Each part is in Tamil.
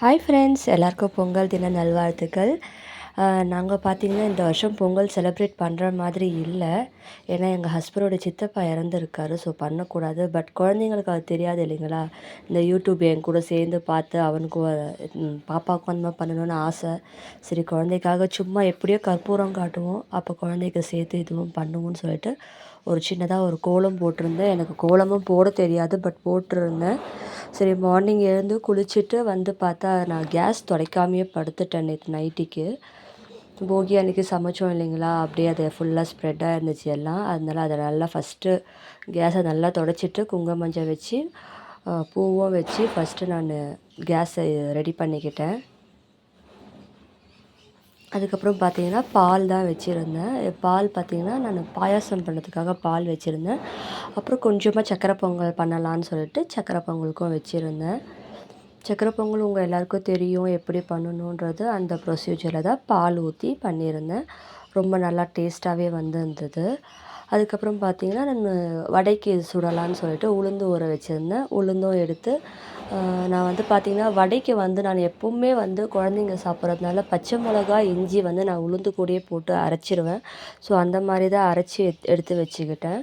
ஹாய் ஃப்ரெண்ட்ஸ், எல்லாருக்கும் பொங்கல் தின நல்வாழ்த்துக்கள். நாங்கள் பார்த்தீங்கன்னா இந்த வருஷம் பொங்கல் செலிப்ரேட் பண்ணுற மாதிரி இல்லை. ஏன்னா எங்கள் ஹஸ்பண்டோட சித்தப்பா இறந்துருக்காரு. ஸோ பண்ணக்கூடாது. பட் குழந்தைங்களுக்கு அது தெரியாது இல்லைங்களா? இந்த யூடியூப் என் கூட சேர்ந்து பார்த்து அவனுக்கும் பாப்பாவுக்கும் அந்த மாதிரி பண்ணணும்னு ஆசை. சரி, குழந்தைக்காக சும்மா எப்படியோ கற்பூரம் காட்டுவோம், அப்போ குழந்தைக்கு சேர்த்து இதுவும் பண்ணுவோம்னு சொல்லிட்டு ஒரு சின்னதாக ஒரு கோலம் போட்டிருந்தேன். எனக்கு கோலமும் போட தெரியாது, பட் போட்டிருந்தேன். சரி, மார்னிங் எழுந்து குளிச்சுட்டு வந்து பார்த்தா நான் கேஸ் துடைக்காமையே படுத்துட்டேன் நேற்று நைட்டுக்கு. போகி அன்றைக்கி சமைச்சோம் இல்லைங்களா? அப்படியே அது ஃபுல்லாக ஸ்ப்ரெட்டாக இருந்துச்சு எல்லாம். அதனால் அதை நல்லா ஃபஸ்ட்டு கேஸை நல்லா துடைச்சிட்டு குங்கும மஞ்சள் வச்சு பூவும் வச்சு ஃபஸ்ட்டு நான் கேஸை ரெடி பண்ணிக்கிட்டேன். அதுக்கப்புறம் பார்த்தீங்கன்னா பால் தான் வச்சுருந்தேன். பால் பார்த்தீங்கன்னா நான் பாயாசம் பண்ணுறதுக்காக பால் வச்சுருந்தேன். அப்புறம் கொஞ்சமாக சக்கரை பொங்கல் பண்ணலான்னு சொல்லிட்டு சக்கரை பொங்கலுக்கும் வச்சுருந்தேன். சக்கரை பொங்கல் உங்கள் எல்லாருக்கும் தெரியும் எப்படி பண்ணணுன்றது. அந்த ப்ரொசீஜரில் தான் பால் ஊற்றி பண்ணியிருந்தேன். ரொம்ப நல்லா டேஸ்ட்டாகவே வந்திருந்தது. அதுக்கப்புறம் பார்த்தீங்கன்னா நான் வடைக்கு சுடலான்னு சொல்லிட்டு உளுந்து ஊற வச்சுருந்தேன். உளுந்தும் எடுத்து நான் வந்து பார்த்திங்கன்னா வடைக்கு வந்து நான் எப்போவுமே வந்து குழந்தைங்க சாப்பிட்றதுனால பச்சை மிளகா, இஞ்சி வந்து நான் உளுந்து கூடயே போட்டு அரைச்சிருவேன். ஸோ அந்த மாதிரி தான் அரைச்சி எடுத்து வச்சுக்கிட்டேன்.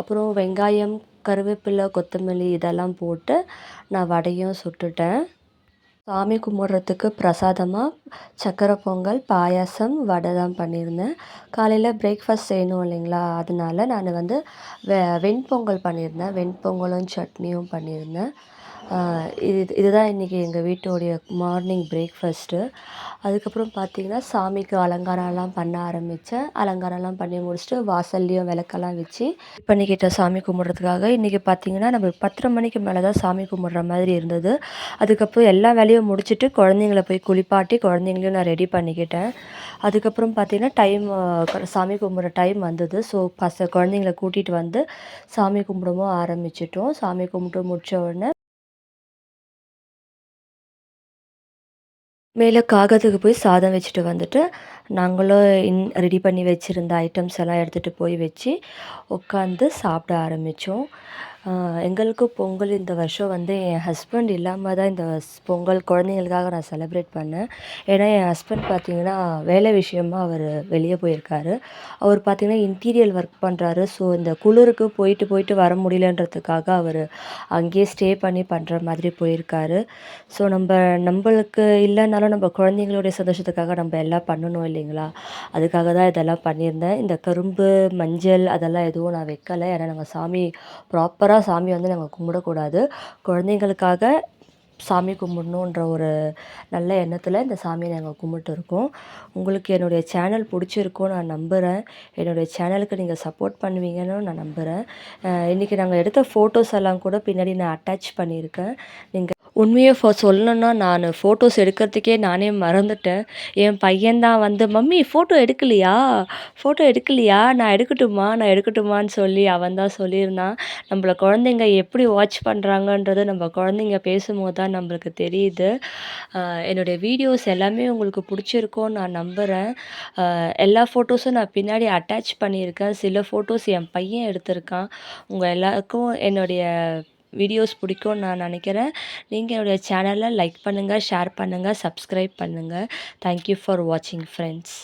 அப்புறம் வெங்காயம், கருவேப்பிலை, கொத்தமல்லி இதெல்லாம் போட்டு நான் வடையும் சுட்டுட்டேன். சாமி கும்பிட்றதுக்கு பிரசாதமாக சக்கரை பொங்கல், பாயாசம், வடை தான் பண்ணியிருந்தேன். காலையில் பிரேக்ஃபாஸ்ட் செய்யணும் இல்லைங்களா? அதனால நான் வந்து வெண்பொங்கல் பண்ணியிருந்தேன். வெண்பொங்கலும் சட்னியும் பண்ணியிருந்தேன். இதுதான் இன்றைக்கி எங்கள் வீட்டோடைய மார்னிங் பிரேக்ஃபாஸ்ட்டு. அதுக்கப்புறம் பார்த்திங்கன்னா சாமிக்கு அலங்காரம்லாம் பண்ண ஆரம்பித்தேன். அலங்காரம்லாம் பண்ணி முடிச்சுட்டு வாசல்லையும் விளக்கெல்லாம் வச்சு பண்ணிக்கிட்டேன் சாமி கும்பிட்றதுக்காக. இன்றைக்கி பார்த்திங்கன்னா நம்ம 10:30 மணிக்கு மேலே தான் சாமி கும்பிட்ற மாதிரி இருந்தது. அதுக்கப்புறம் எல்லா வேலையும் முடிச்சுட்டு குழந்தைங்கள போய் குளிப்பாட்டி குழந்தைங்களையும் நான் ரெடி பண்ணிக்கிட்டேன். அதுக்கப்புறம் பார்த்திங்கன்னா சாமி கும்பிட்ற டைம் வந்தது. ஸோ குழந்தைங்கள கூட்டிகிட்டு வந்து சாமி கும்பிடவும் ஆரம்பிச்சிட்டோம். சாமி கும்பிட்டு முடித்த உடனே மேலே காகத்துக்கு போய் சாதம் வச்சுட்டு வந்துட்டு, நாங்களும் ரெடி பண்ணி வச்சுருந்த ஐட்டம்ஸ் எல்லாம் எடுத்துகிட்டு போய் வச்சு உட்காந்து சாப்பிட ஆரம்பித்தோம். எங்களுக்கு பொங்கல் இந்த வருஷம் வந்து என் ஹஸ்பண்ட் இல்லாமல் தான் இந்த பொங்கல் குழந்தைங்களுக்காக நான் செலிப்ரேட் பண்ணேன். ஏன்னா என் ஹஸ்பண்ட் பார்த்திங்கன்னா வேலை விஷயமா அவர் வெளியே போயிருக்காரு. அவர் பார்த்திங்கன்னா இன்டீரியர் ஒர்க் பண்ணுறாரு. ஸோ இந்த குளிருக்கு போயிட்டு போயிட்டு வர முடியலன்றதுக்காக அவர் அங்கேயே ஸ்டே பண்ணி பண்ணுற மாதிரி போயிருக்காரு. ஸோ நம்மளுக்கு இல்லைனாலும் நம்ம குழந்தைங்களுடைய சந்தோஷத்துக்காக நம்ம எல்லாம் பண்ணணும் இல்லைங்களா? அதுக்காக தான் இதெல்லாம் பண்ணியிருந்தேன். இந்த கரும்பு, மஞ்சள் அதெல்லாம் எதுவும் நான் வைக்கலை. ஏன்னா நாங்கள் சாமி வந்து நாங்கள் கும்பிடக்கூடாது. குழந்தைங்களுக்காக சாமி கும்பிடணுன்ற ஒரு நல்ல எண்ணத்தில் இந்த சாமியை நாங்கள் கும்பிட்டுருக்கோம். உங்களுக்கு என்னுடைய சேனல் பிடிச்சிருக்கும்னு நான் நம்புகிறேன். என்னுடைய சேனலுக்கு நீங்கள் சப்போர்ட் பண்ணுவீங்கன்னு நான் நம்புகிறேன். இன்றைக்கி நாங்கள் எடுத்த ஃபோட்டோஸ் எல்லாம் கூட பின்னாடி நான் அட்டாச் பண்ணியிருக்கேன். நீங்கள் உண்மையை சொல்லணுன்னா நான் ஃபோட்டோஸ் எடுக்கிறதுக்கே நானே மறந்துட்டேன். என் பையன் தான் வந்து மம்மி ஃபோட்டோ எடுக்கலையா? ஃபோட்டோ எடுக்கலையா? நான் எடுக்கட்டுமா? நான் எடுக்கட்டுமான்னு சொல்லி அவன் தான் சொல்லியிருந்தான். நம்மள குழந்தைங்க எப்படி வாட்ச் பண்ணுறாங்கன்றது நம்ம குழந்தைங்க பேசும்போது தான் நம்மளுக்கு தெரியுது. என்னுடைய வீடியோஸ் எல்லாமே உங்களுக்கு பிடிச்சிருக்கும்னு நான் நம்புகிறேன். எல்லா ஃபோட்டோஸும் நான் பின்னாடி அட்டாச் பண்ணியிருக்கேன். சில ஃபோட்டோஸ் என் பையன் எடுத்திருக்கான். உங்கள் எல்லாருக்கும் என்னுடைய வீடியோஸ் பிடிக்கும்னு நான் நினைக்கிறேன். நீங்கள் என்னுடைய சேனலை லைக் பண்ணுங்கள், ஷேர் பண்ணுங்கள், சப்ஸ்கிரைப் பண்ணுங்கள். தேங்க் யூ ஃபார் வாட்சிங் ஃப்ரெண்ட்ஸ்.